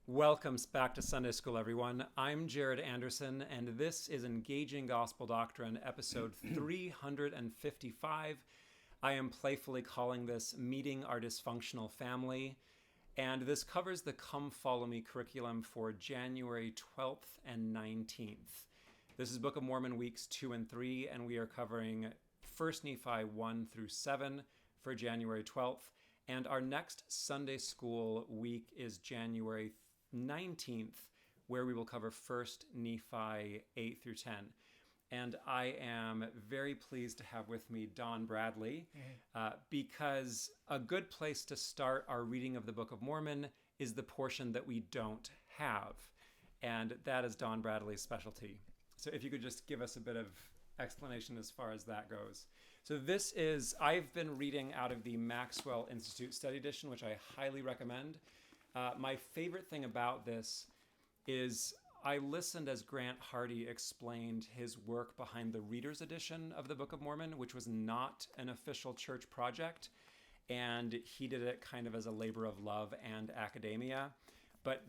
Welcome back to Sunday School, everyone. I'm Jared Anderson, and this is Engaging Gospel Doctrine, episode 355. I am playfully calling this Meeting Our Dysfunctional Family, and this covers the Come Follow Me curriculum for January 12th and 19th. This is Book of Mormon weeks 2 and 3, and we are covering 1 Nephi 1 through 7 for January 12th, and our next Sunday School week is January 19th, where we will cover 1 Nephi 8 through 10. And I am very pleased to have with me Don Bradley, because a good place to start our reading of the Book of Mormon is the portion that we don't have. And that is Don Bradley's specialty. So if you could just give us a bit of explanation as far as that goes. So I've been reading out of the Maxwell Institute Study Edition, which I highly recommend. My favorite thing about this is I listened as Grant Hardy explained his work behind the Reader's Edition of the Book of Mormon, which was not an official church project, and he did it kind of as a labor of love and academia. But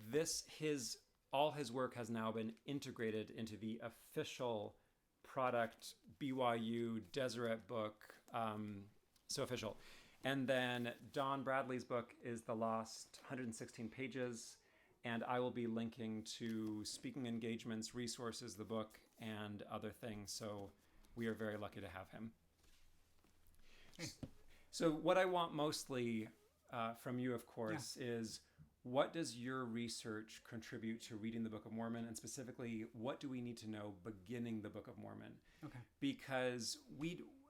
all his work has now been integrated into the official product BYU Deseret book, so official. And then Don Bradley's book is The Lost 116 Pages, and I will be linking to speaking engagements, resources, the book, and other things. So we are very lucky to have him. So what I want mostly from you, of course, is what does your research contribute to reading the Book of Mormon, and specifically, what do we need to know beginning the Book of Mormon? Okay. Because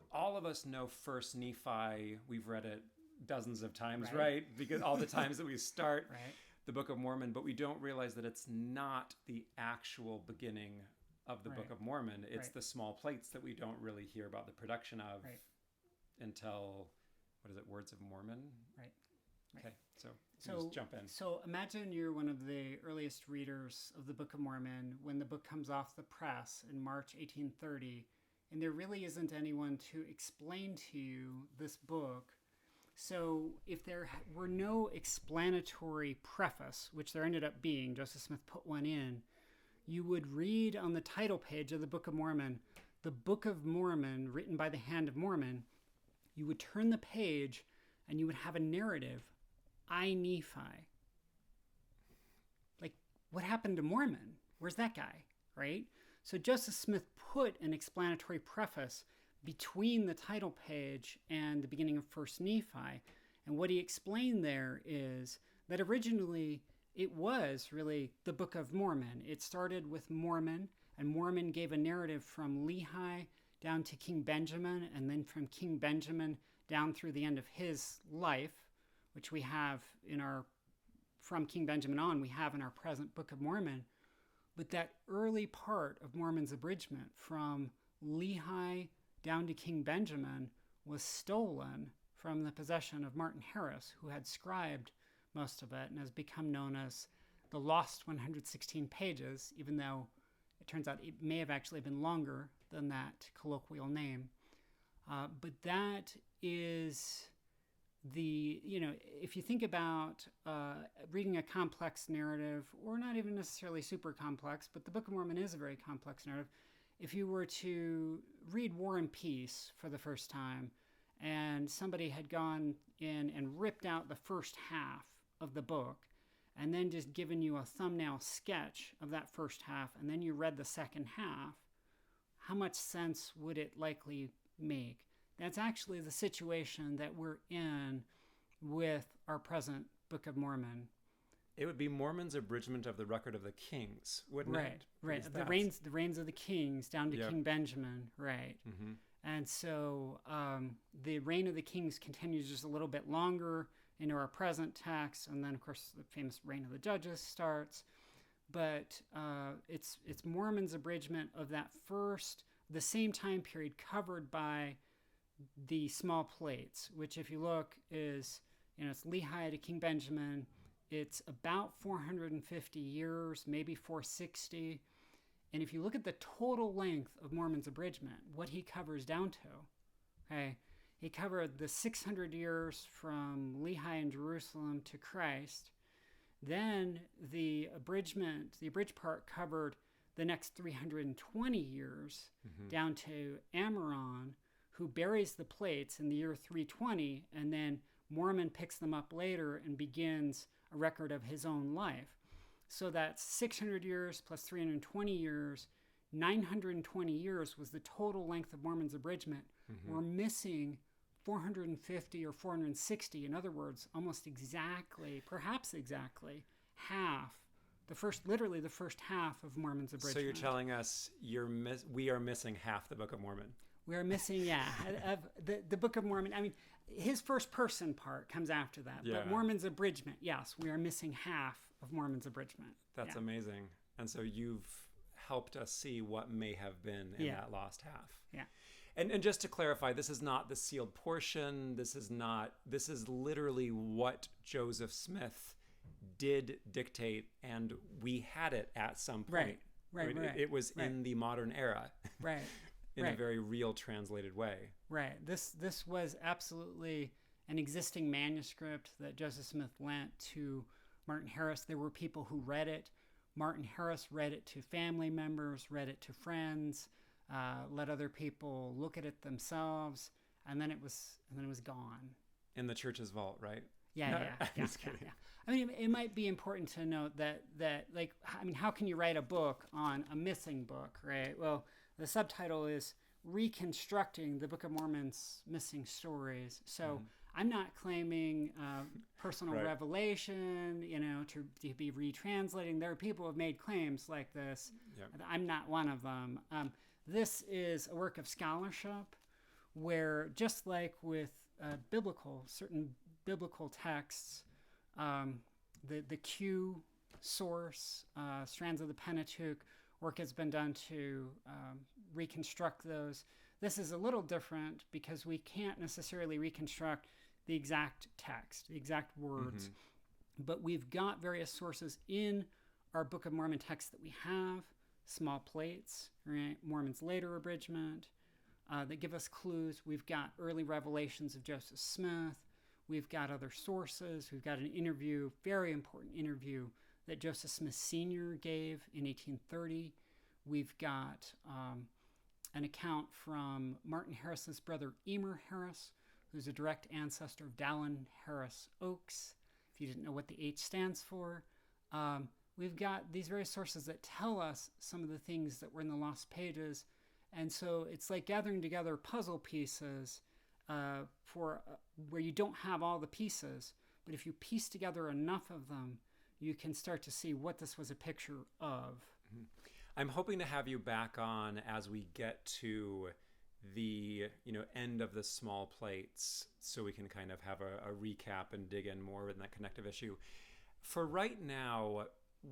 all of us know 1 Nephi. We've read it dozens of times, right? Because all the times that we start the Book of Mormon, but we don't realize that it's not the actual beginning of the Book of Mormon. It's the small plates that we don't really hear about the production of until, Words of Mormon? Right. Okay, so just jump in. So imagine you're one of the earliest readers of the Book of Mormon when the book comes off the press in March 1830, and there really isn't anyone to explain to you this book. So if there were no explanatory preface, which there ended up being, Joseph Smith put one in, you would read on the title page of the Book of Mormon, the Book of Mormon, written by the hand of Mormon. You would turn the page and you would have a narrative, I, Nephi. Like, what happened to Mormon? Where's that guy, right? So Joseph Smith put an explanatory preface between the title page and the beginning of 1 Nephi. And what he explained there is that originally it was really the Book of Mormon. It started with Mormon, and Mormon gave a narrative from Lehi down to King Benjamin, and then from King Benjamin down through the end of his life, which we have from King Benjamin on, we have in our present Book of Mormon. But that early part of Mormon's abridgment from Lehi down to King Benjamin was stolen from the possession of Martin Harris, who had scribed most of it and has become known as the Lost 116 Pages, even though it turns out it may have actually been longer than that colloquial name. But that is if you think about reading a complex narrative, or not even necessarily super complex, but the Book of Mormon is a very complex narrative. If you were to read War and Peace for the first time, and somebody had gone in and ripped out the first half of the book, and then just given you a thumbnail sketch of that first half, and then you read the second half, how much sense would it likely make? That's actually the situation that we're in with our present Book of Mormon. It would be Mormon's abridgment of the record of the kings, wouldn't it? Right. The reigns of the kings down to King Benjamin, right. Mm-hmm. And so the reign of the kings continues just a little bit longer into our present text, and then, of course, the famous reign of the judges starts. But it's Mormon's abridgment of the same time period covered by the small plates, which, if you look, is, it's Lehi to King Benjamin. It's about 450 years, maybe 460. And if you look at the total length of Mormon's abridgment, what he covers down to, he covered the 600 years from Lehi in Jerusalem to Christ, Then the abridged part covered the next 320 years down to Ammoron, who buries the plates in the year 320, and then Mormon picks them up later and begins a record of his own life. So that's 600 years plus 320 years. 920 years was the total length of Mormon's abridgment. We're missing 450 or 460. In other words, almost exactly, perhaps exactly, half. Literally the first half of Mormon's abridgment. So you're telling us we are missing half the Book of Mormon. We are missing, of the Book of Mormon. I mean, his first person part comes after that. Yeah. But Mormon's abridgment, yes, we are missing half of Mormon's abridgment. That's amazing. And so you've helped us see what may have been in that lost half. Yeah. And just to clarify, this is not the sealed portion. This is literally what Joseph Smith did dictate, and we had it at some point. Right. It was in the modern era. Right. In a very real translated way. Right. This was absolutely an existing manuscript that Joseph Smith lent to Martin Harris. There were people who read it. Martin Harris read it to family members, read it to friends, let other people look at it themselves, and then it was gone. In the church's vault, right? Yeah. I mean, it might be important to note that how can you write a book on a missing book, right? Well, the subtitle is Reconstructing the Book of Mormon's Missing Stories. So I'm not claiming personal revelation, to be retranslating. There are people who have made claims like this. Yep. I'm not one of them. This is a work of scholarship where, just like with certain biblical texts, the Q source, strands of the Pentateuch, work has been done to reconstruct those. This is a little different because we can't necessarily reconstruct the exact text, the exact words, but we've got various sources in our Book of Mormon text that we have, small plates, right? Mormon's later abridgment, that give us clues. We've got early revelations of Joseph Smith. We've got other sources. We've got an interview, very important interview, that Joseph Smith Sr. gave in 1830. We've got an account from Martin Harris's brother Emer Harris, who's a direct ancestor of Dallin Harris Oaks, if you didn't know what the H stands for. We've got these various sources that tell us some of the things that were in the lost pages. And so it's like gathering together puzzle pieces where you don't have all the pieces, but if you piece together enough of them, you can start to see what this was a picture of. I'm hoping to have you back on as we get to the end of the small plates, so we can kind of have a recap and dig in more in that connective issue. For right now,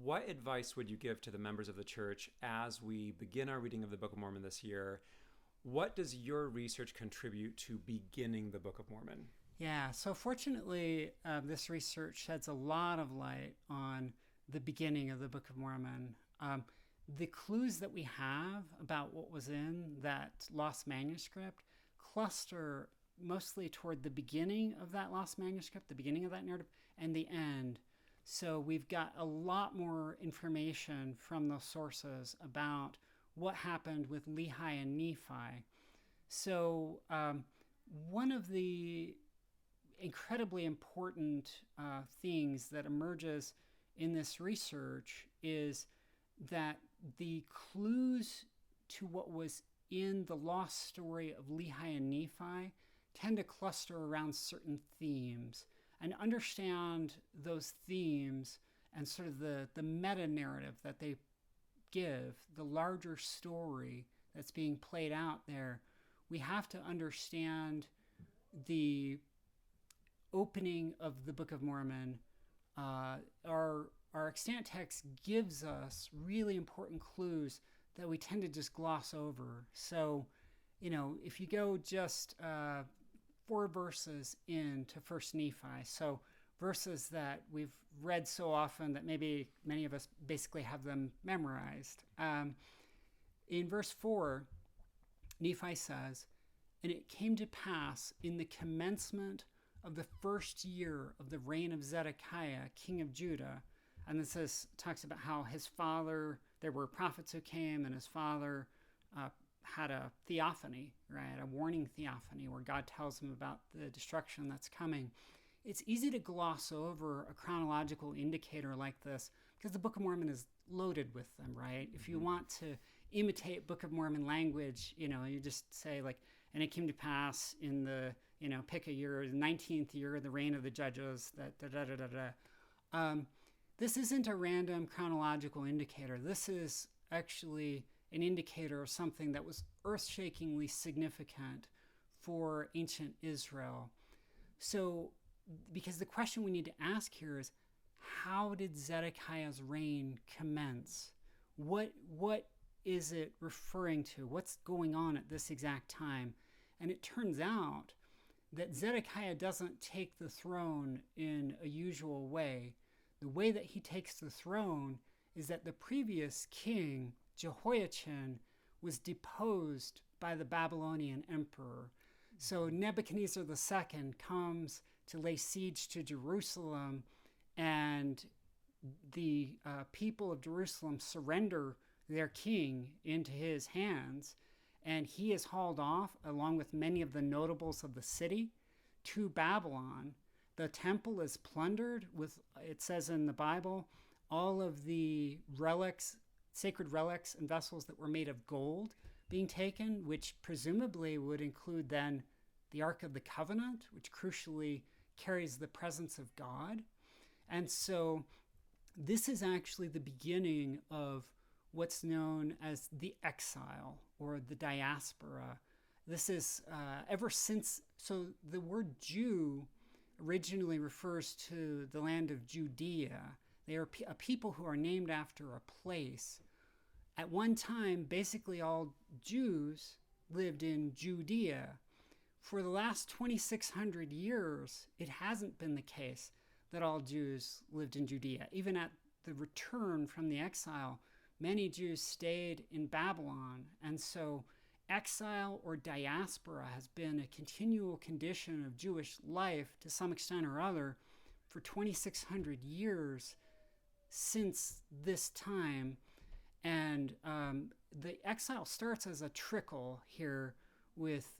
what advice would you give to the members of the church as we begin our reading of the Book of Mormon this year? What does your research contribute to beginning the Book of Mormon? Yeah, so fortunately, this research sheds a lot of light on the beginning of the Book of Mormon. The clues that we have about what was in that lost manuscript cluster mostly toward the beginning of that lost manuscript, the beginning of that narrative, and the end. So we've got a lot more information from those sources about what happened with Lehi and Nephi. So one of the incredibly important things that emerges in this research is that the clues to what was in the lost story of Lehi and Nephi tend to cluster around certain themes, and understand those themes and sort of the meta-narrative that they give, the larger story that's being played out there. We have to understand the opening of the Book of Mormon. Our extant text gives us really important clues that we tend to just gloss over. So, if you go just 4 verses into First Nephi, so verses that we've read so often that maybe many of us basically have them memorized. In verse 4, Nephi says, "And it came to pass in the commencement of the first year of the reign of Zedekiah, king of Judah, And this talks about how his father, there were prophets who came, and his father had a theophany, right? A warning theophany where God tells him about the destruction that's coming. It's easy to gloss over a chronological indicator like this because the Book of Mormon is loaded with them, right? If you want to imitate Book of Mormon language, you just say like, and it came to pass in the, pick a year, the 19th year of the reign of the judges, this isn't a random chronological indicator. This is actually an indicator of something that was earth-shakingly significant for ancient Israel. So, because the question we need to ask here is, how did Zedekiah's reign commence? What is it referring to? What's going on at this exact time? And it turns out that Zedekiah doesn't take the throne in a usual way. The way that he takes the throne is that the previous king, Jehoiachin, was deposed by the Babylonian emperor. So Nebuchadnezzar II comes to lay siege to Jerusalem, and the people of Jerusalem surrender their king into his hands, and he is hauled off along with many of the notables of the city to Babylon. The temple is plundered with, it says in the Bible, all of the relics, sacred relics and vessels that were made of gold being taken, which presumably would include then the Ark of the Covenant, which crucially carries the presence of God. And so this is actually the beginning of what's known as the exile or the diaspora. This is ever since, so the word Jew originally refers to the land of Judea. They are a people who are named after a place. At one time, basically all Jews lived in Judea. For the last 2,600 years, it hasn't been the case that all Jews lived in Judea. Even at the return from the exile, many Jews stayed in Babylon. And so exile or diaspora has been a continual condition of Jewish life to some extent or other for 2,600 years since this time. And the exile starts as a trickle here with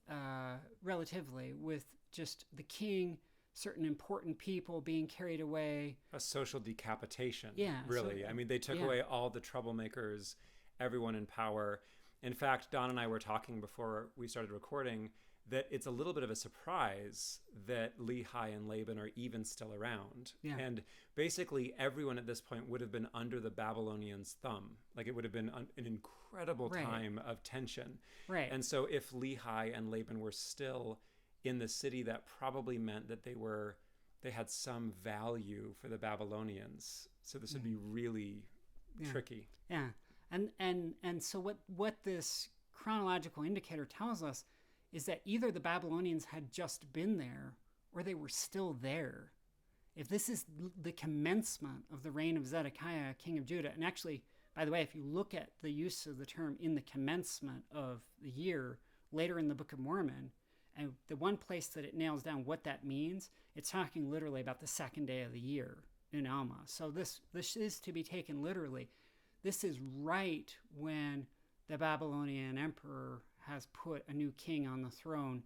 relatively with just the king, certain important people being carried away. A social decapitation, yeah, really. So, I mean, they took away all the troublemakers, everyone in power. In fact, Don and I were talking before we started recording that it's a little bit of a surprise that Lehi and Laban are even still around. Yeah. And basically everyone at this point would have been under the Babylonians' thumb. Like it would have been an incredible time of tension. Right. And so if Lehi and Laban were still in the city, that probably meant that they had some value for the Babylonians. So this would be really tricky. Yeah. And so what this chronological indicator tells us is that either the Babylonians had just been there or they were still there. If this is the commencement of the reign of Zedekiah, king of Judah, and actually, by the way, if you look at the use of the term in the commencement of the year later in the Book of Mormon, and the one place that it nails down what that means, it's talking literally about the second day of the year in Alma. So this is to be taken literally. This is right when the Babylonian emperor has put a new king on the throne.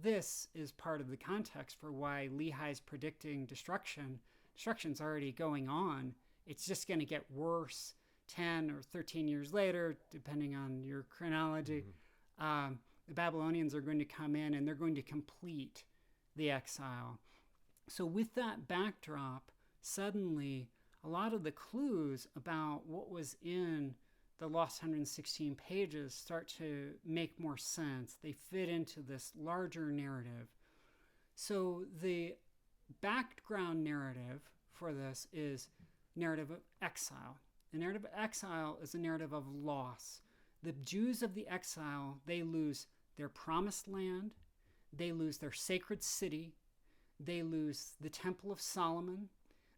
This is part of the context for why Lehi's predicting destruction. Destruction's already going on. It's just going to get worse 10 or 13 years later, depending on your chronology. The Babylonians are going to come in and they're going to complete the exile. So with that backdrop, suddenly a lot of the clues about what was in the lost 116 pages start to make more sense. They fit into this larger narrative. So the background narrative for this is narrative of exile. The narrative of exile is a narrative of loss. The Jews of the exile, they lose their promised land, they lose their sacred city, they lose the Temple of Solomon,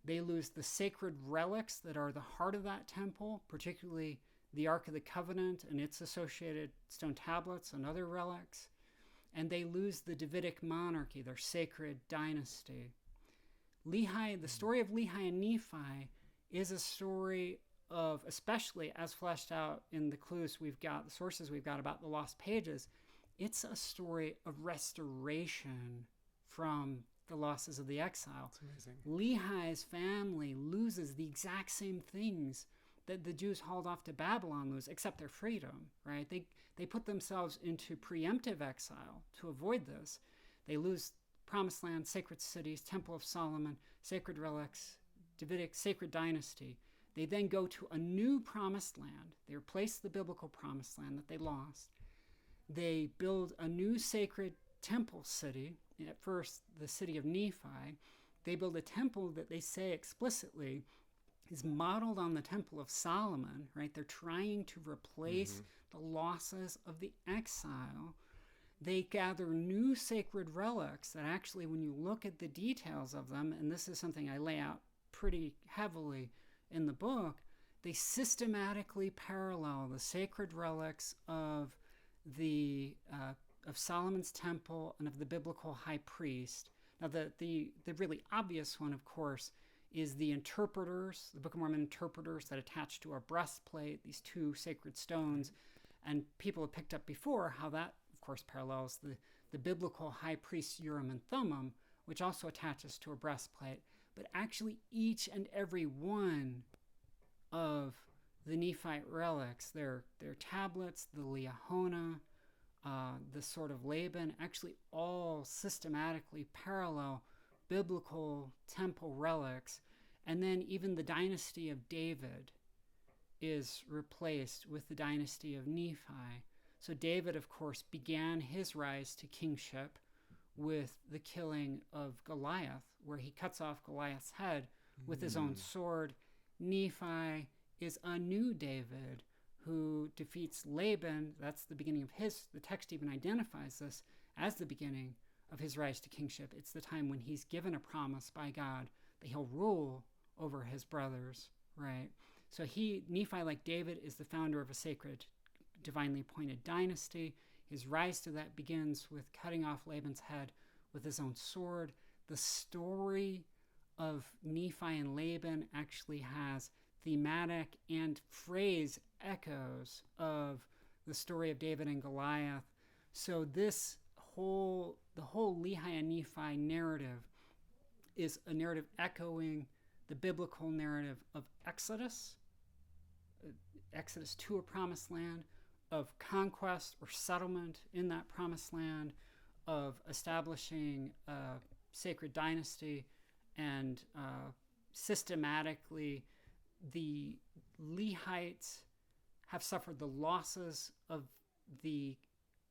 they lose the sacred relics that are the heart of that temple, particularly the Ark of the Covenant and its associated stone tablets and other relics, and they lose the Davidic monarchy, their sacred dynasty. Lehi, the story of Lehi and Nephi is a story of, especially as fleshed out in the clues we've got, the sources we've got about the lost pages, it's a story of restoration from the losses of the exile. That's amazing. Lehi's family loses the exact same things that the Jews hauled off to Babylon lose, except their freedom, right? They put themselves into preemptive exile to avoid this. They lose promised land, sacred cities, Temple of Solomon, sacred relics, Davidic sacred dynasty. They then go to a new promised land. They replace the biblical promised land that they lost. They build a new sacred temple city, at first the city of Nephi. They build a temple that they say explicitly is modeled on the Temple of Solomon, right? They're trying to replace the losses of the exile. They gather new sacred relics that actually, when you look at the details of them, and this is something I lay out pretty heavily in the book, they systematically parallel the sacred relics of Solomon's temple and of the biblical high priest. Now, the really obvious one, of course, is the interpreters, the Book of Mormon interpreters that attach to a breastplate, these two sacred stones. And people have picked up before how that, of course, parallels the biblical high priest's Urim and Thummim, which also attaches to a breastplate. But actually, each and every one of the Nephite relics, their tablets, the Liahona, the sword of Laban, actually all systematically parallel biblical temple relics. And then even the dynasty of David is replaced with the dynasty of Nephi. So David, of course, began his rise to kingship with the killing of Goliath, where he cuts off Goliath's head with his own sword. Nephi is a new David who defeats Laban. That's the beginning of the text even identifies this as the beginning of his rise to kingship. It's the time when he's given a promise by God that he'll rule over his brothers, right? So Nephi, like David, is the founder of a sacred, divinely appointed dynasty. His rise to that begins with cutting off Laban's head with his own sword. The story of Nephi and Laban actually has thematic and phrase echoes of the story of David and Goliath. So the whole Lehi and Nephi narrative is a narrative echoing the biblical narrative of Exodus to a promised land, of conquest or settlement in that promised land, of establishing a sacred dynasty, and systematically the Lehites have suffered the losses of the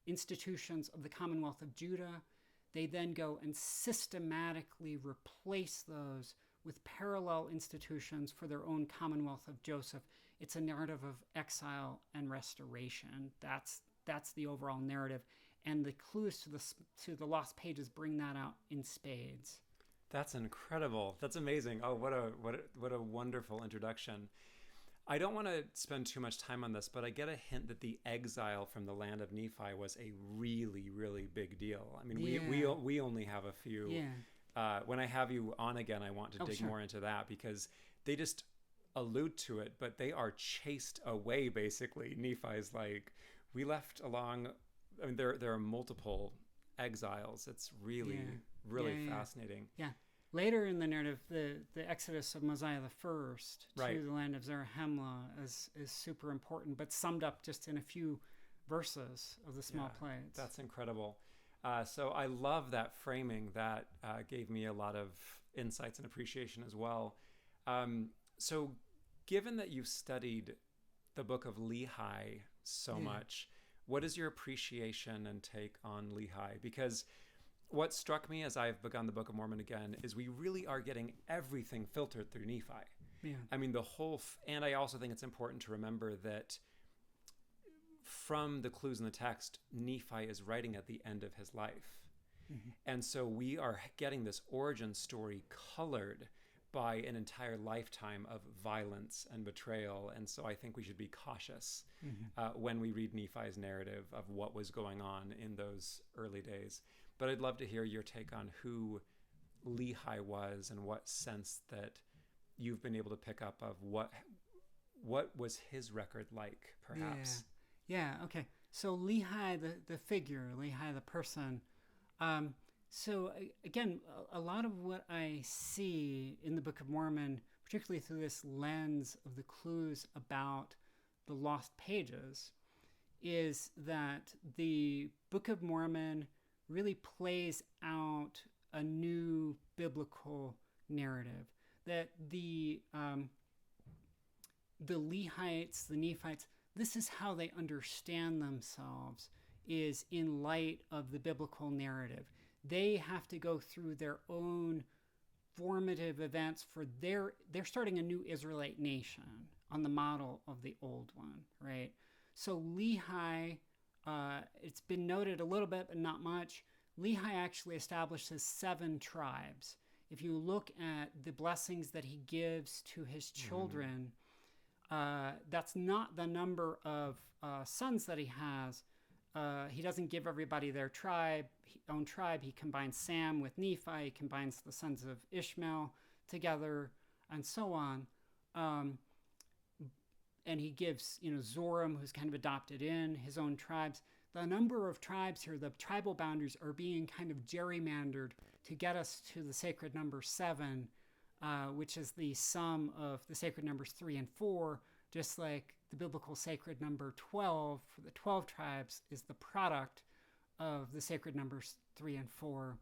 institutions of the Commonwealth of Judah. They then go and systematically replace those with parallel institutions for their own Commonwealth of Joseph. It's a narrative of exile and restoration. That's the overall narrative, and the clues to the lost pages bring that out in spades. That's incredible. That's amazing. Oh, what a wonderful introduction. I don't want to spend too much time on this, but I get a hint that the exile from the land of Nephi was a really, really big deal. I mean, we only have a few. Yeah. When I have you on again, I want to dig sure. more into that, because they just allude to it, but they are chased away, basically. Nephi's like, we left along. I mean, there are multiple exiles. It's really fascinating. Yeah. Later in the narrative, the exodus of Mosiah I to the land of Zarahemla is super important, but summed up just in a few verses of the small plates. That's incredible. So I love that framing. That gave me a lot of insights and appreciation as well. So given that you've studied the book of Lehi so much, what is your appreciation and take on Lehi? Because what struck me as I've begun the Book of Mormon again is we really are getting everything filtered through Nephi. Yeah. I mean, and I also think it's important to remember that from the clues in the text, Nephi is writing at the end of his life. Mm-hmm. And so we are getting this origin story colored by an entire lifetime of violence and betrayal. And so I think we should be cautious when we read Nephi's narrative of what was going on in those early days. But I'd love to hear your take on who Lehi was and what sense that you've been able to pick up of what was his record like, perhaps. Yeah. Okay. So Lehi, the figure, Lehi, the person. So again, a lot of what I see in the Book of Mormon, particularly through this lens of the clues about the lost pages, is that the Book of Mormon really plays out a new biblical narrative. That the Lehites, the Nephites, this is how they understand themselves, is in light of the biblical narrative. They have to go through their own formative events for they're starting a new Israelite nation on the model of the old one, right? So Lehi, it's been noted a little bit, but not much. Lehi actually establishes 7 tribes. If you look at the blessings that he gives to his children, that's not the number of sons that he has. He doesn't give everybody their own tribe. He combines Sam with Nephi. He combines the sons of Ishmael together, and so on. And he gives, Zoram, who's kind of adopted in, his own tribes. The number of tribes here, the tribal boundaries, are being kind of gerrymandered to get us to the sacred number 7, which is the sum of the sacred numbers 3 and 4, just like the biblical sacred number 12 for the 12 tribes is the product of the sacred numbers 3 and 4.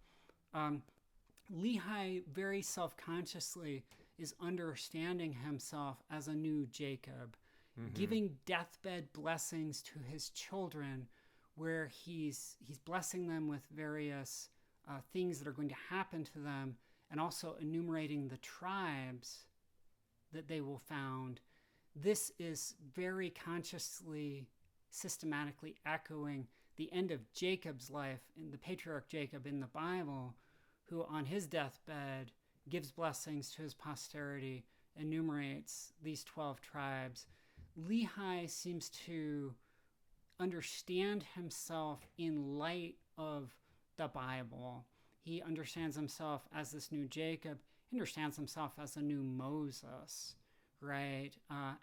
Lehi very self-consciously is understanding himself as a new Jacob, giving deathbed blessings to his children, where he's blessing them with various things that are going to happen to them, and also enumerating the tribes that they will found. This is very consciously, systematically echoing the end of Jacob's life, in the patriarch Jacob in the Bible, who on his deathbed gives blessings to his posterity, enumerates these 12 tribes. Lehi seems to understand himself in light of the Bible. He understands himself as this new Jacob. He understands himself as a new Moses, right?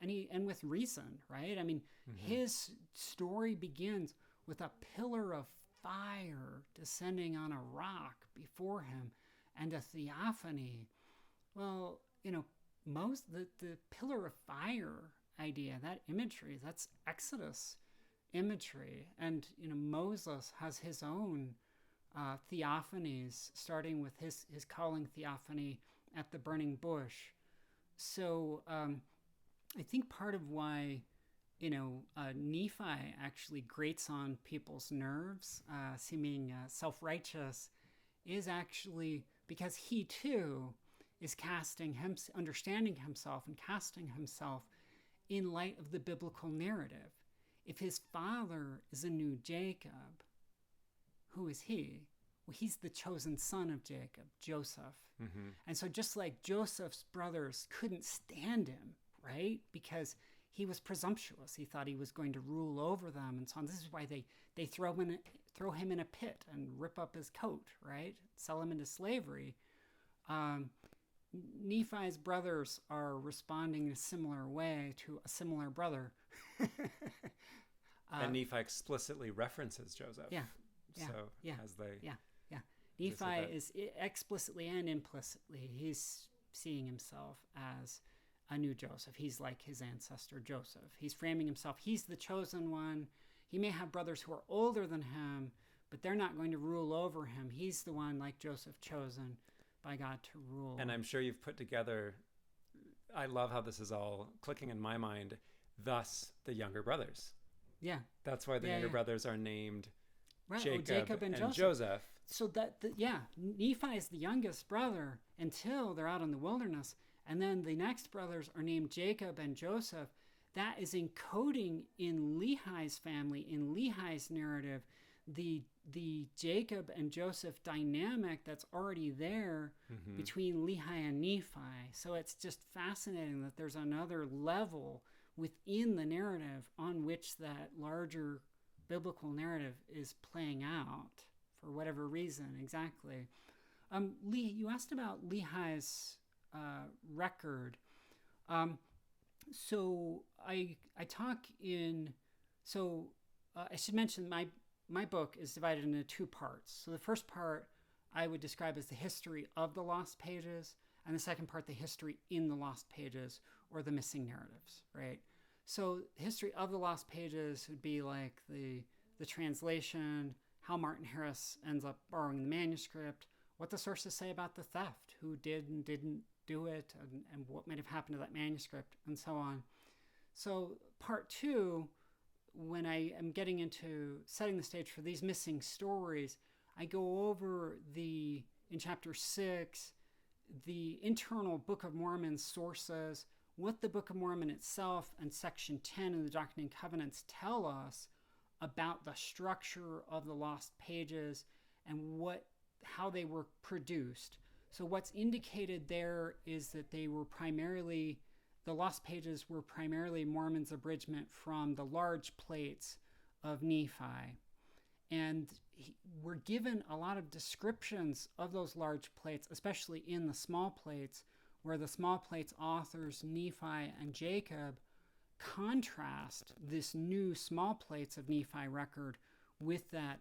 And with reason, right? I mean, his story begins with a pillar of fire descending on a rock before him and a theophany. Well, the pillar of fire idea, that imagery, that's Exodus imagery. And, Moses has his own theophanies, starting with his calling theophany at the burning bush. So I think part of why, Nephi actually grates on people's nerves, seeming self-righteous, is actually because he too is understanding himself and casting himself in light of the biblical narrative. If his father is a new Jacob, who is he? Well, he's the chosen son of Jacob, Joseph. And so just like Joseph's brothers couldn't stand him, right? Because he was presumptuous. He thought he was going to rule over them and so on. This is why they throw him in a pit and rip up his coat, right? Sell him into slavery. Nephi's brothers are responding in a similar way to a similar brother. And Nephi explicitly references Joseph. Nephi is explicitly and implicitly, he's seeing himself as a new Joseph. He's like his ancestor Joseph. He's framing himself. He's the chosen one. He may have brothers who are older than him, but they're not going to rule over him. He's the one, like Joseph, chosen by God to rule. And I'm sure you've put together, I love how this is all clicking in my mind, thus the younger brothers. Yeah. That's why the younger brothers are named Jacob and Joseph. So Nephi is the youngest brother until they're out in the wilderness. And then the next brothers are named Jacob and Joseph. That is encoding in Lehi's family, in Lehi's narrative, the Jacob and Joseph dynamic that's already there between Lehi and Nephi. So it's just fascinating that there's another level within the narrative on which that larger biblical narrative is playing out for whatever reason exactly. Lee, you asked about Lehi's record. So I talk in, so I should mention my book is divided into two parts. So the first part I would describe as the history of the lost pages, and the second part, the history in the lost pages, or the missing narratives, right? So history of the lost pages would be like the translation, how Martin Harris ends up borrowing the manuscript, what the sources say about the theft, who did and didn't do it, and what might have happened to that manuscript, and so on. So part two, when I am getting into setting the stage for these missing stories, I go over in chapter 6, the internal Book of Mormon sources, what the Book of Mormon itself and section 10 of the Doctrine and Covenants tell us about the structure of the lost pages and how they were produced. So what's indicated there is that the lost pages were primarily Mormon's abridgment from the large plates of Nephi. And we're given a lot of descriptions of those large plates, especially in the small plates, where the small plates authors, Nephi and Jacob, contrast this new small plates of Nephi record with that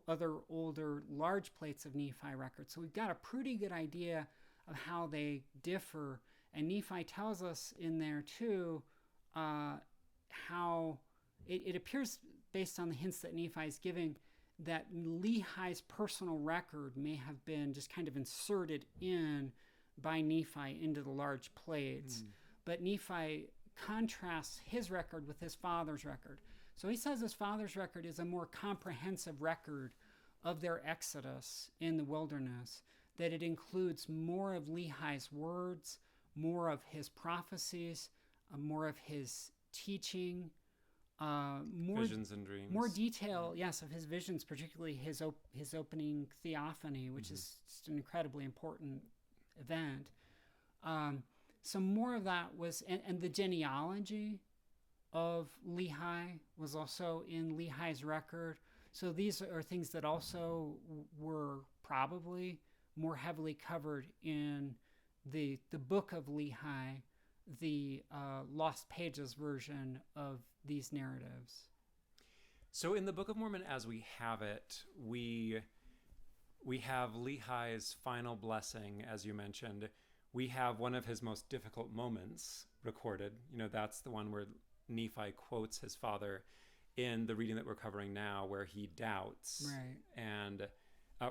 other older large plates of Nephi record. So we've got a pretty good idea of how they differ. And Nephi tells us in there too how it appears, based on the hints that Nephi is giving, that Lehi's personal record may have been just kind of inserted in by Nephi into the large plates. But Nephi contrasts his record with his father's record. So he says his father's record is a more comprehensive record of their exodus in the wilderness, that it includes more of Lehi's words, more of his prophecies, more of his teaching, more visions and dreams, more detail, yes, of his visions, particularly his opening theophany, which is just an incredibly important event. So more of that was, and the genealogy of Lehi was also in Lehi's record. So these are things that also were probably more heavily covered in the Book of Lehi, the Lost Pages version of these narratives. So in the Book of Mormon as we have it, we have Lehi's final blessing, as you mentioned. We have one of his most difficult moments recorded. That's the one where Nephi quotes his father in the reading that we're covering now, where he doubts. Right. And,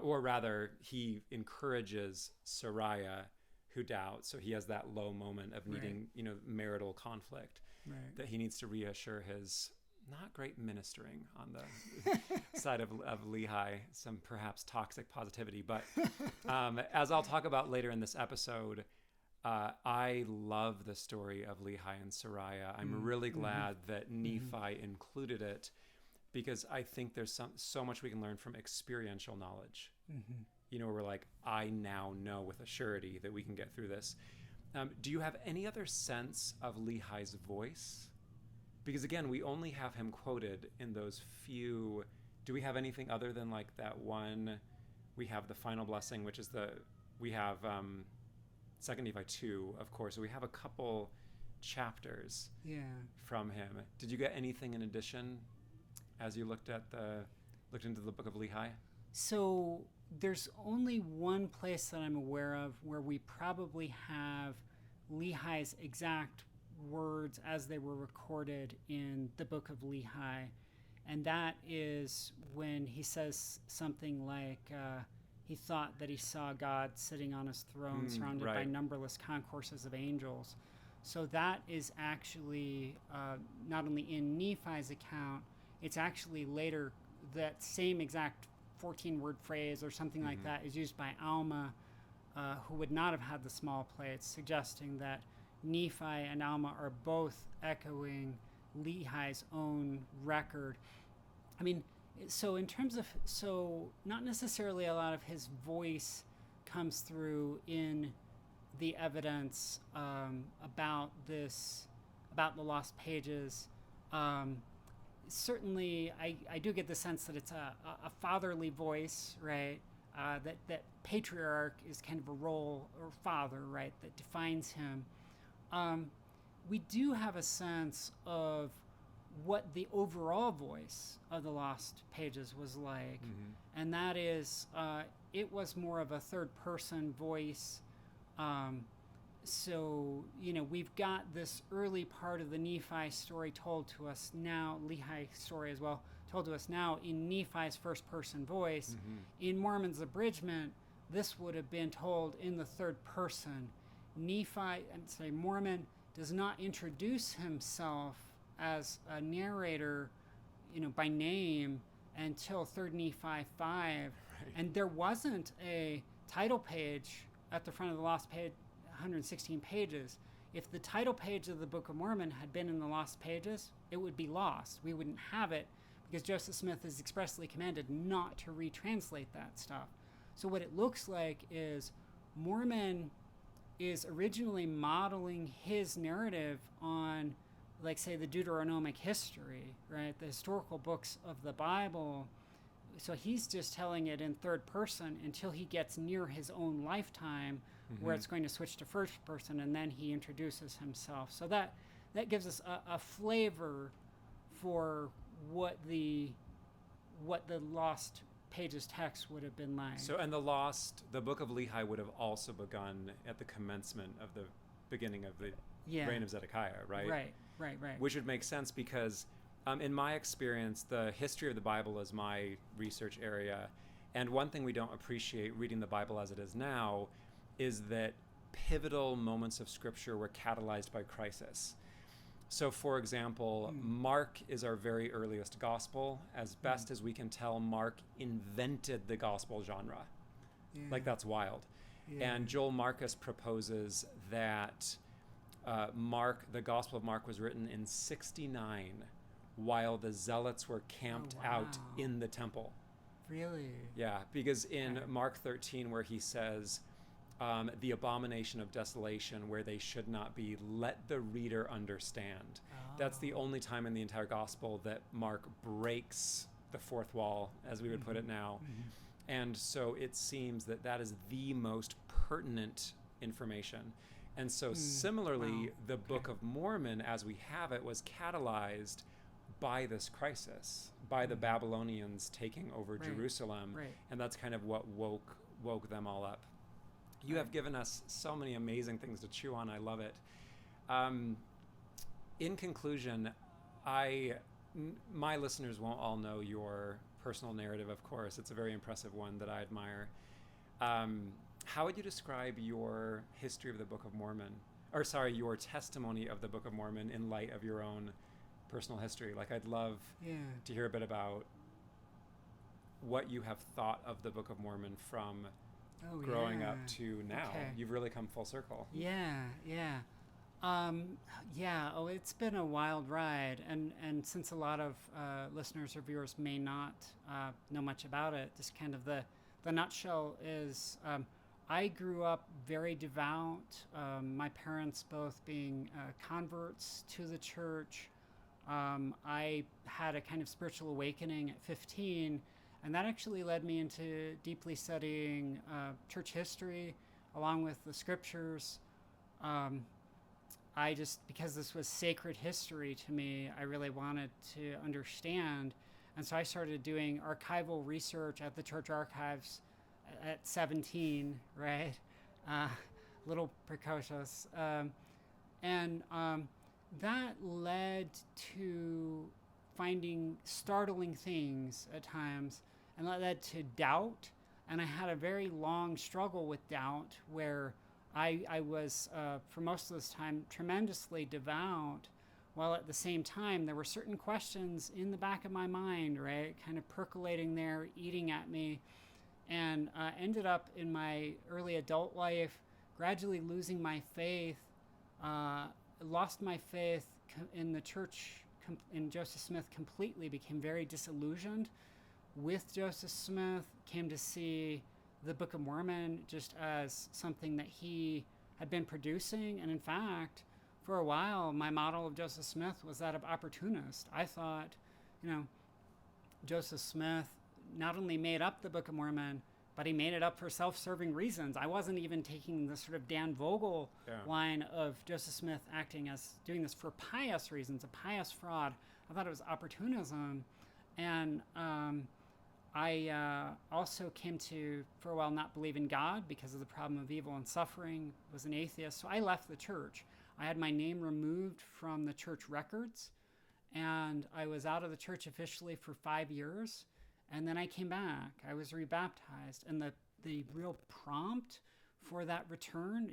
or rather, he encourages Sariah, who doubts. So he has that low moment of needing, marital conflict, that he needs to reassure his not great ministering on the side of Lehi, some perhaps toxic positivity. But as I'll talk about later in this episode, I love the story of Lehi and Sariah. I'm really glad that Nephi included it, because I think there's so much we can learn from experiential knowledge. Where we're like, I now know with a surety that we can get through this. Do you have any other sense of Lehi's voice? Because again, we only have him quoted in those few. Do we have anything other than like that one? We have the final blessing, which is we have 2 Nephi 2, of course. So we have a couple chapters from him. Did you get anything in addition as you looked into the Book of Lehi? So there's only one place that I'm aware of where we probably have Lehi's exact words as they were recorded in the Book of Lehi, and that is when he says something like he thought that he saw God sitting on his throne surrounded by numberless concourses of angels. So that is actually not only in Nephi's account, it's actually later that same exact 14-word phrase or something like that is used by Alma, who would not have had the small plates, suggesting that Nephi and Alma are both echoing Lehi's own record. I mean, so in terms of, not necessarily a lot of his voice comes through in the evidence about the lost pages. Certainly, I do get the sense that it's a fatherly voice, right? That patriarch is kind of a role, or father, right, that defines him. We do have a sense of what the overall voice of the Lost Pages was like, and that is, it was more of a third-person voice. So, we've got this early part of the Nephi story told to us now, Lehi story as well, told to us now in Nephi's first-person voice. In Mormon's abridgment, this would have been told in the third person. Mormon does not introduce himself as a narrator, by name until 3rd Nephi 5. Right. And there wasn't a title page at the front of the Lost Page, 116 pages. If the title page of the Book of Mormon had been in the Lost Pages, it would be lost. We wouldn't have it because Joseph Smith is expressly commanded not to retranslate that stuff. So what it looks like is Mormon is originally modeling his narrative on, like, say, the Deuteronomic history, right? The historical books of the Bible. So he's just telling it in third person until he gets near his own lifetime, where it's going to switch to first person, and then he introduces himself. So that gives us a flavor for what the Lost Pages text would have been like. So, and the Book of Lehi would have also begun at the commencement of the beginning of the reign of Zedekiah, right? Right. Which would make sense because, in my experience, the history of the Bible is my research area. And one thing we don't appreciate reading the Bible as it is now is that pivotal moments of Scripture were catalyzed by crisis. So, for example, Mark is our very earliest gospel. As best as we can tell, Mark invented the gospel genre. Yeah. Like, that's wild. Yeah. And Joel Marcus proposes that the Gospel of Mark was written in 69 while the zealots were camped out in the temple. Really? Yeah, because in Mark 13, where he says, the abomination of desolation where they should not be, let the reader understand. That's the only time in the entire gospel that Mark breaks the fourth wall, as we would put it now. And so it seems that is the most pertinent information. And so similarly, the Book of Mormon, as we have it, was catalyzed by this crisis, by the Babylonians taking over Jerusalem. And that's kind of what woke them all up. You have given us so many amazing things to chew on. I love it. In conclusion, my listeners won't all know your personal narrative, of course. It's a very impressive one that I admire. How would you describe your history of the Book of Mormon? Your testimony of the Book of Mormon in light of your own personal history? Like, I'd love to hear a bit about what you have thought of the Book of Mormon from growing up to now. You've really come full circle. It's been a wild ride, and since a lot of listeners or viewers may not know much about it, just kind of the nutshell is I grew up very devout, my parents both being converts to the church. I had a kind of spiritual awakening at 15, and that actually led me into deeply studying church history along with the scriptures. Because this was sacred history to me, I really wanted to understand. And so I started doing archival research at the church archives at 17, right? Little precocious. That led to finding startling things at times, and that led to doubt. And I had a very long struggle with doubt where I was, for most of this time, tremendously devout, while at the same time there were certain questions in the back of my mind, right, kind of percolating there, eating at me, and ended up in my early adult life gradually losing my faith, lost my faith in the church, in Joseph Smith completely, became very disillusioned with Joseph Smith, came to see the Book of Mormon just as something that he had been producing. And in fact, for a while, my model of Joseph Smith was that of opportunist. I thought, Joseph Smith not only made up the Book of Mormon, but he made it up for self-serving reasons. I wasn't even taking the sort of Dan Vogel line of Joseph Smith doing this for pious reasons, a pious fraud. I thought it was opportunism. And I also came to, for a while, not believe in God because of the problem of evil and suffering, was an atheist. So I left the church. I had my name removed from the church records, and I was out of the church officially for 5 years. And then I came back. I was rebaptized. And the real prompt for that return,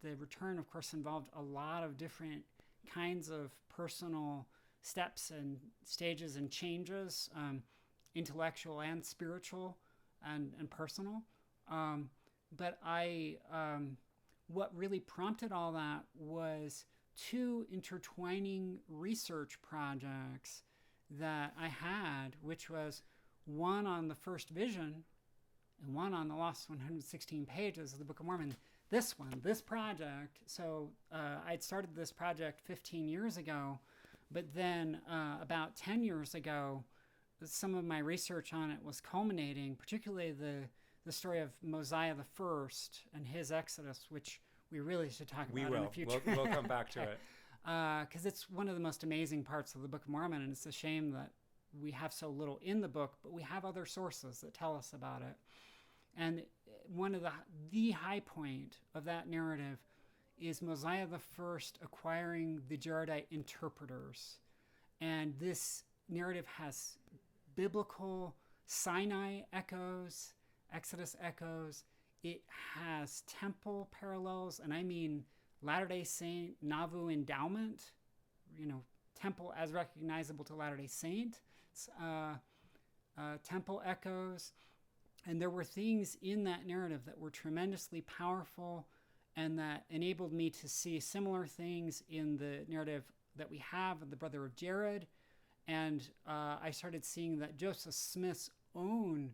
the return, of course, involved a lot of different kinds of personal steps and stages and changes, intellectual and spiritual and personal. But what really prompted all that was 2 intertwining research projects that I had, which was one on the first vision and one on the lost 116 pages of the Book of Mormon. This project. So I'd started this project 15 years ago, but then about 10 years ago, some of my research on it was culminating, particularly the story of Mosiah the First and his exodus, which we really should talk about in the future. We'll come back to it. Because it's one of the most amazing parts of the Book of Mormon, and it's a shame that we have so little in the book, but we have other sources that tell us about it. And one of the high point of that narrative is Mosiah the First acquiring the Jaredite interpreters. And this narrative has biblical Sinai echoes, Exodus echoes. It has temple parallels, and I mean Latter-day Saint Nauvoo endowment, temple as recognizable to Latter-day Saint, temple echoes. And there were things in that narrative that were tremendously powerful and that enabled me to see similar things in the narrative that we have of the brother of Jared. And I started seeing that Joseph Smith's own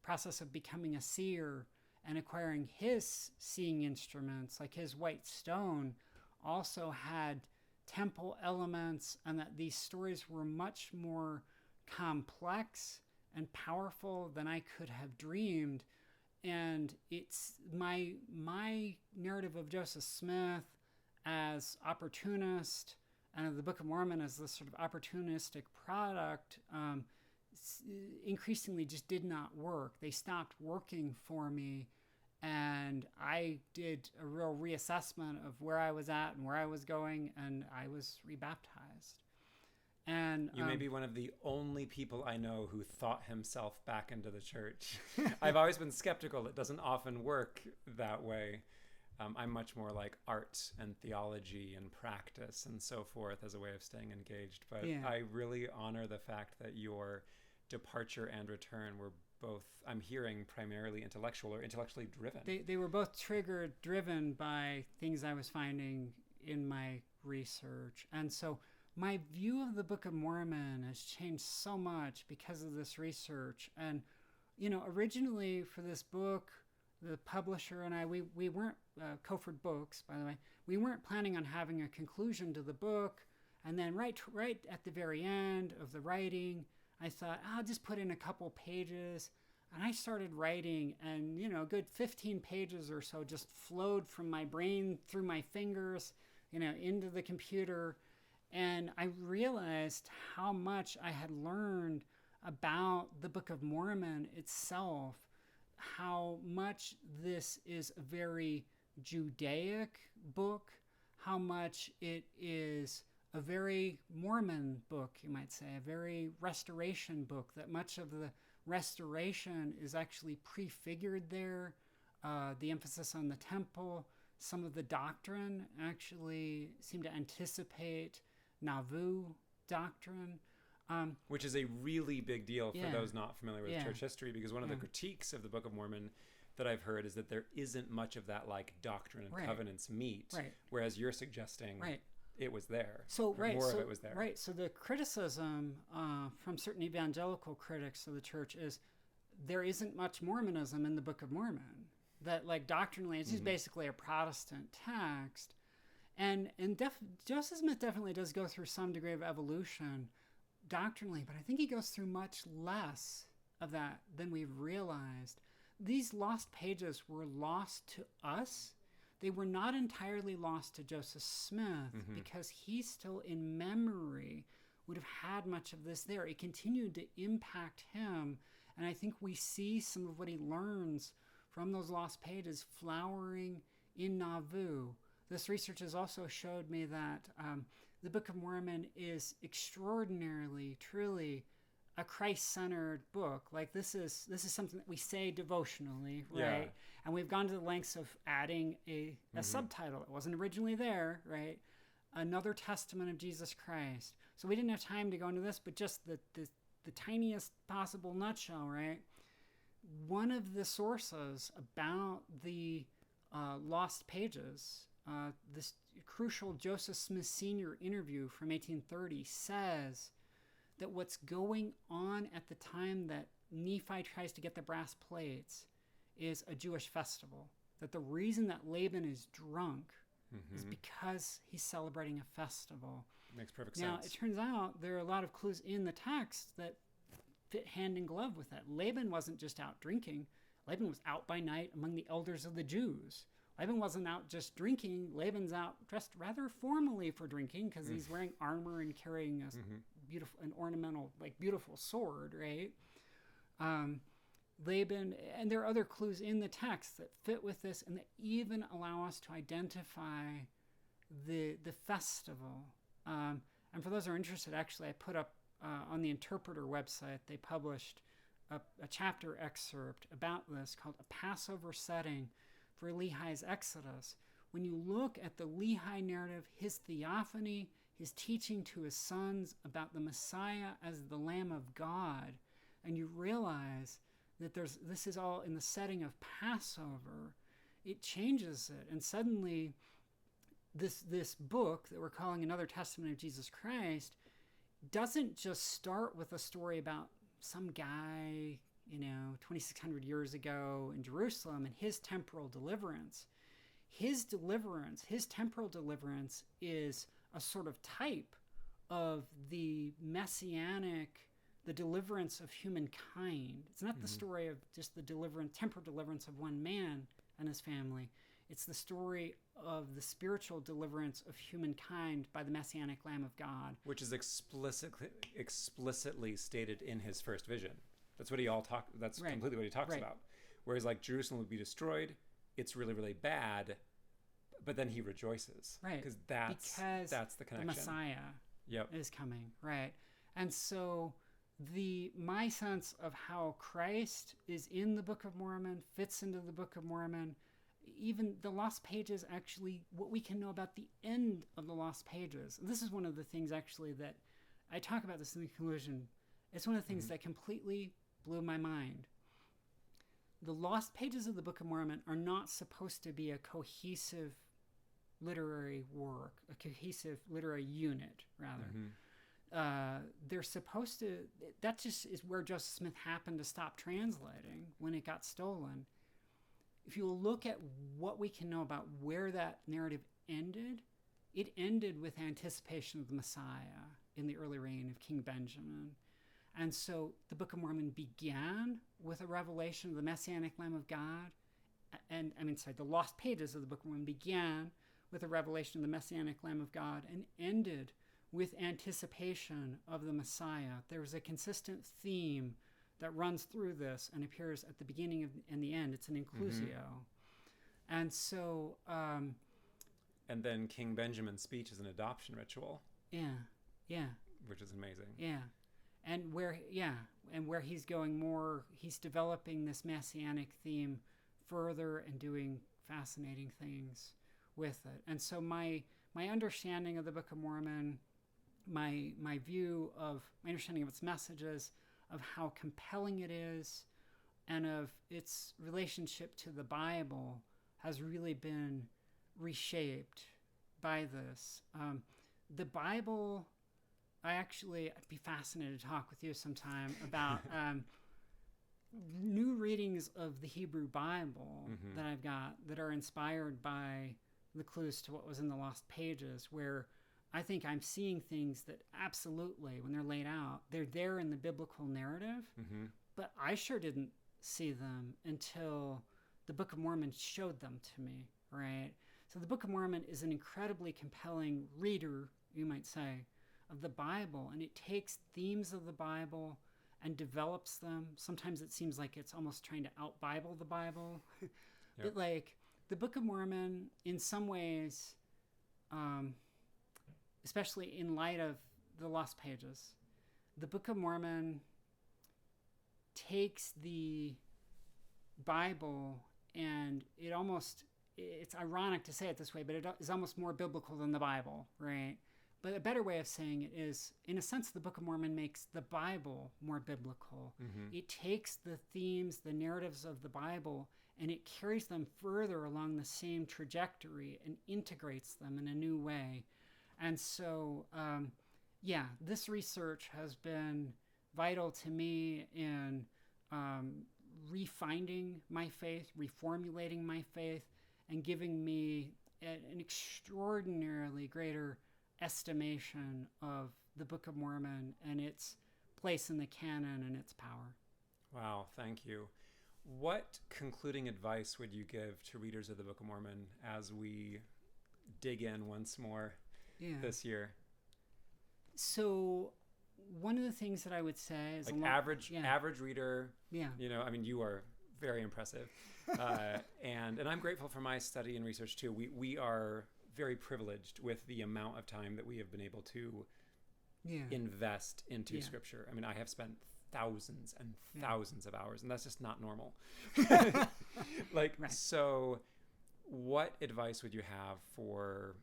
process of becoming a seer and acquiring his seeing instruments, like his white stone, also had temple elements, and that these stories were much more complex and powerful than I could have dreamed. And it's my narrative of Joseph Smith as opportunist and of the Book of Mormon as this sort of opportunistic product increasingly just did not work. They stopped working for me, and I did a real reassessment of where I was at and where I was going, and I was rebaptized. And you may be one of the only people I know who thought himself back into the church. I've always been skeptical. It doesn't often work that way. I'm much more like art and theology and practice and so forth as a way of staying engaged. But yeah. I really honor the fact that your departure and return were both, I'm hearing, primarily intellectual or intellectually driven. They were both driven by things I was finding in my research. And so my view of the Book of Mormon has changed so much because of this research. And, originally for this book, the publisher and I, we weren't, Koford Books, by the way, we weren't planning on having a conclusion to the book. And then right at the very end of the writing, I thought, I'll just put in a couple pages. And I started writing, and, a good 15 pages or so just flowed from my brain through my fingers, into the computer. And I realized how much I had learned about the Book of Mormon itself, how much this is a very Judaic book, how much it is a very Mormon book, you might say, a very restoration book, that much of the restoration is actually prefigured there. The emphasis on the temple, some of the doctrine actually seem to anticipate Nauvoo doctrine. Which is a really big deal for those not familiar with church history, because one of the critiques of the Book of Mormon that I've heard is that there isn't much of that like doctrine and covenants meet, whereas you're suggesting it was there. More of it was there. Right. So the criticism from certain evangelical critics of the church is there isn't much Mormonism in the Book of Mormon. That like doctrinally, it's just basically a Protestant text. And Joseph Smith definitely does go through some degree of evolution doctrinally, but I think he goes through much less of that, then we realized these lost pages were lost to us. They were not entirely lost to Joseph Smith, because he still in memory would have had much of this there. It continued to impact him. And I think we see some of what he learns from those lost pages flowering in Nauvoo. This research has also showed me that the Book of Mormon is extraordinarily, truly a Christ-centered book. Like this is something that we say devotionally, right? Yeah. And we've gone to the lengths of adding a subtitle. It wasn't originally there, right? Another testament of Jesus Christ. So we didn't have time to go into this, but just the tiniest possible nutshell, right? One of the sources about the lost pages, this crucial Joseph Smith Sr. interview from 1830 says that what's going on at the time that Nephi tries to get the brass plates is a Jewish festival. That the reason that Laban is drunk is because he's celebrating a festival. Makes perfect Now, sense. it turns out there are a lot of clues in the text that fit hand in glove with that. Laban wasn't just out drinking. Laban was out by night among the elders of the Jews. Laban wasn't out just drinking. Laban's out dressed rather formally for drinking because he's wearing armor and carrying an ornamental, beautiful sword, right? Laban, and there are other clues in the text that fit with this and that even allow us to identify the festival. And for those who are interested, actually, I put up on the Interpreter website, they published a chapter excerpt about this called A Passover Setting for Lehi's Exodus. When you look at the Lehi narrative, his theophany, his teaching to his sons about the Messiah as the Lamb of God, and you realize that this is all in the setting of Passover, it changes it. And suddenly, this book that we're calling Another Testament of Jesus Christ doesn't just start with a story about some guy, 2,600 years ago in Jerusalem and his temporal deliverance. His temporal deliverance is a sort of type of the messianic, the deliverance of humankind. It's not the story of just the temporal deliverance of one man and his family. It's the story of the spiritual deliverance of humankind by the Messianic Lamb of God. Which is explicitly stated in his first vision. That's what that's right. Completely what he talks about. Whereas Jerusalem would be destroyed, it's really, really bad, but then he rejoices. Right. Because that's the connection. The Messiah is coming. Right. And so my sense of how Christ is in the Book of Mormon fits into the Book of Mormon. Even the lost pages, actually, what we can know about the end of the lost pages. This is one of the things, actually, that I talk about this in the conclusion. It's one of the things that completely blew my mind. The lost pages of the Book of Mormon are not supposed to be a cohesive literary work, a cohesive literary unit, rather. They're supposed to, that just is where Joseph Smith happened to stop translating when it got stolen. If you look at what we can know about where that narrative ended, it ended with anticipation of the Messiah in the early reign of King Benjamin. And so the Book of Mormon began with a revelation of the Messianic Lamb of God. The lost pages of the Book of Mormon began with a revelation of the Messianic Lamb of God and ended with anticipation of the Messiah. There was a consistent theme that runs through this and appears at the beginning and the end. It's an inclusio. And so... and then King Benjamin's speech is an adoption ritual. Yeah. Which is amazing. Yeah. And where he's going more, he's developing this messianic theme further and doing fascinating things with it. And so my understanding of the Book of Mormon, my understanding of its messages, of how compelling it is, and of its relationship to the Bible has really been reshaped by this. The Bible, I'd be fascinated to talk with you sometime about new readings of the Hebrew Bible that I've got that are inspired by the clues to what was in the lost pages, where I think I'm seeing things that absolutely, when they're laid out, they're there in the biblical narrative, but I sure didn't see them until the Book of Mormon showed them to me, right? So the Book of Mormon is an incredibly compelling reader, you might say, of the Bible, and it takes themes of the Bible and develops them. Sometimes it seems like it's almost trying to out-Bible the Bible. But like the Book of Mormon, in some ways, especially in light of the Lost Pages, the Book of Mormon takes the Bible and it's ironic to say it this way, but it is almost more biblical than the Bible, right? But a better way of saying it is, in a sense, the Book of Mormon makes the Bible more biblical. Mm-hmm. It takes the themes, the narratives of the Bible, and it carries them further along the same trajectory and integrates them in a new way. And so, this research has been vital to me in refinding my faith, reformulating my faith, and giving me an extraordinarily greater estimation of the Book of Mormon and its place in the canon and its power. Wow, thank you. What concluding advice would you give to readers of the Book of Mormon as we dig in once more this year? So one of the things that I would say is average reader. Yeah. You are very impressive. And I'm grateful for my study and research too. We are very privileged with the amount of time that we have been able to invest into Scripture. I mean, I have spent thousands and thousands of hours, and that's just not normal. So what advice would you have for,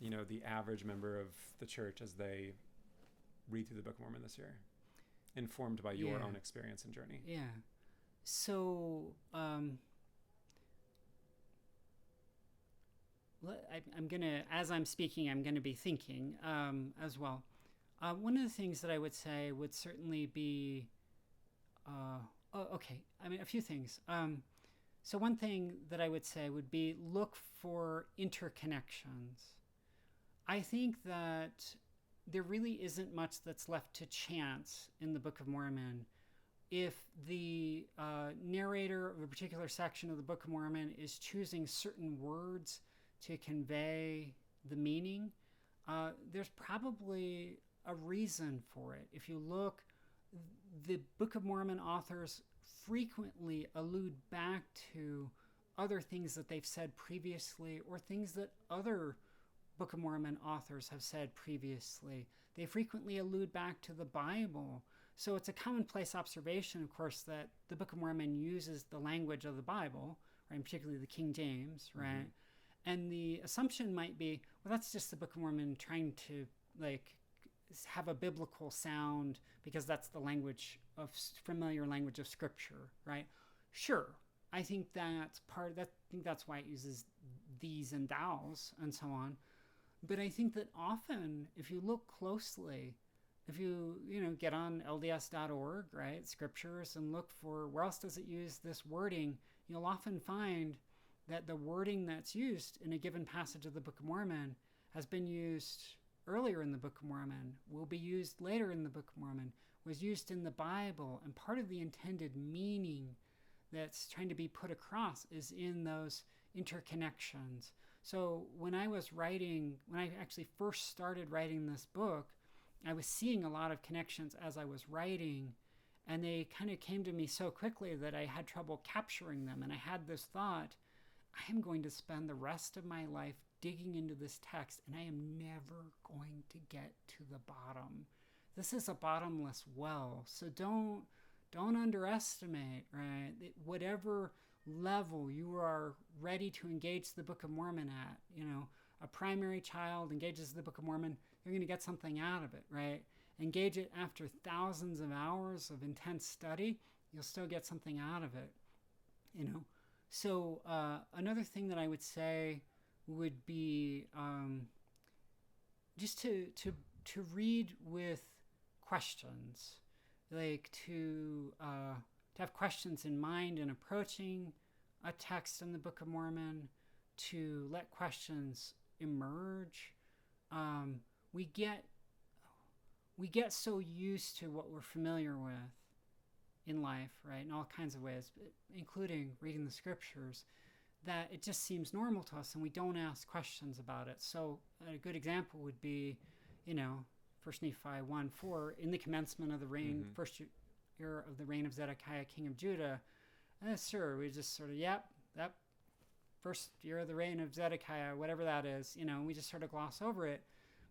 the average member of the church as they read through the Book of Mormon this year, informed by your own experience and journey? Yeah. So, I'm gonna, as I'm speaking, I'm gonna be thinking as well. One of the things that I would say would certainly be, a few things. So one thing that I would say would be look for interconnections. I think that there really isn't much that's left to chance in the Book of Mormon. If the narrator of a particular section of the Book of Mormon is choosing certain words to convey the meaning, there's probably a reason for it. If you look, the Book of Mormon authors frequently allude back to other things that they've said previously or things that other Book of Mormon authors have said previously. They frequently allude back to the Bible. So it's a commonplace observation, of course, that the Book of Mormon uses the language of the Bible, right, and particularly the King James, right? Mm-hmm. And the assumption might be, well, that's just the Book of Mormon trying to, have a biblical sound because that's the familiar language of Scripture, right? Sure, I think that's part of that. I think that's why it uses these and thous and so on. But I think that often, if you look closely, if you get on LDS.org, right, Scriptures, and look for where else does it use this wording, you'll often find that the wording that's used in a given passage of the Book of Mormon has been used earlier in the Book of Mormon, will be used later in the Book of Mormon, was used in the Bible, and part of the intended meaning that's trying to be put across is in those interconnections. So when I actually first started writing this book, I was seeing a lot of connections as I was writing, and they kind of came to me so quickly that I had trouble capturing them. And I had this thought, I am going to spend the rest of my life digging into this text, and I am never going to get to the bottom. This is a bottomless well, so don't underestimate, right? Whatever level you are ready to engage the Book of Mormon at, a primary child engages the Book of Mormon, you're going to get something out of it, right? Engage it after thousands of hours of intense study, you'll still get something out of it, So another thing that I would say would be just to read with questions, to have questions in mind in approaching a text in the Book of Mormon, to let questions emerge. We get so used to what we're familiar with in life, right, in all kinds of ways, including reading the scriptures, that it just seems normal to us and we don't ask questions about it. So a good example would be, 1 Nephi 1:4, in the commencement of the reign, first year of the reign of Zedekiah, king of Judah. Sure, we just sort of, that first year of the reign of Zedekiah, whatever that is, we just sort of gloss over it.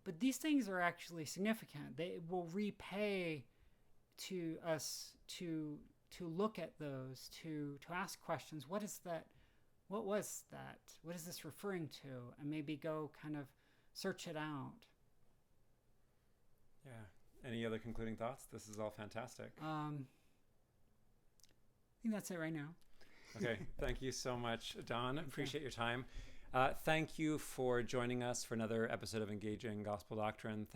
But these things are actually significant. They will repay to us to look at those, to ask questions. What is that? What was that? What is this referring to? And maybe go kind of search it out. Yeah. Any other concluding thoughts? This is all fantastic. I think that's it right now. Okay. Thank you so much, Don. Appreciate your time. Thank you for joining us for another episode of Engaging Gospel Doctrine.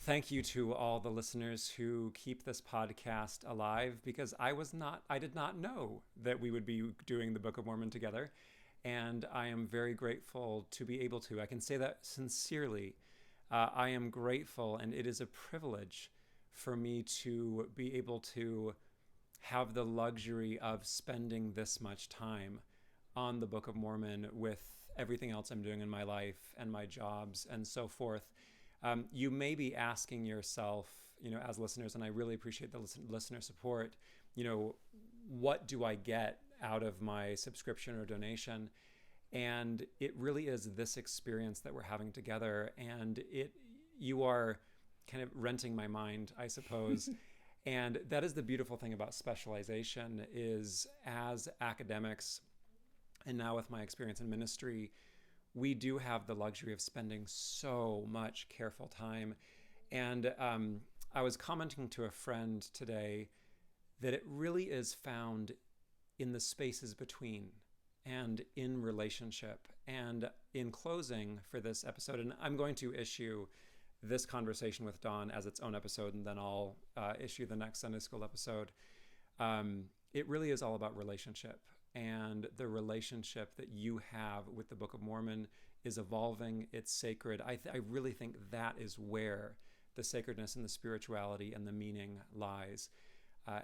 Thank you to all the listeners who keep this podcast alive, because I did not know that we would be doing the Book of Mormon together. And I am very grateful to be able to. I can say that sincerely. I am grateful, and it is a privilege for me to be able to have the luxury of spending this much time on the Book of Mormon with everything else I'm doing in my life and my jobs and so forth. You may be asking yourself, as listeners, and I really appreciate the listener support, what do I get out of my subscription or donation? And it really is this experience that we're having together. And you are kind of renting my mind, I suppose. And that is the beautiful thing about specialization, is as academics, and now with my experience in ministry, we do have the luxury of spending so much careful time. And I was commenting to a friend today that it really is found in the spaces between and in relationship. And in closing for this episode, and I'm going to issue this conversation with Don as its own episode, and then I'll issue the next Sunday school episode. It really is all about relationship. And the relationship that you have with the Book of Mormon is evolving. It's sacred. I really think that is where the sacredness and the spirituality and the meaning lies.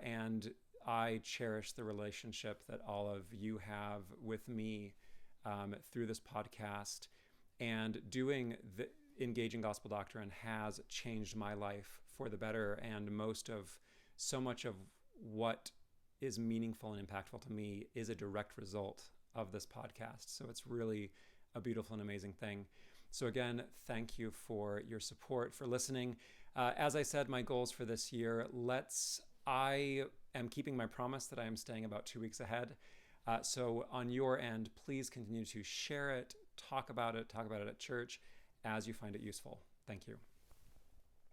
And I cherish the relationship that all of you have with me through this podcast. And doing the Engaging Gospel Doctrine has changed my life for the better. And so much of what is meaningful and impactful to me is a direct result of this podcast. So it's really a beautiful and amazing thing. So again, thank you for your support, for listening. As I said, my goals for this year, I am keeping my promise that I am staying about 2 weeks ahead. So on your end, please continue to share it, talk about it at church as you find it useful. Thank you.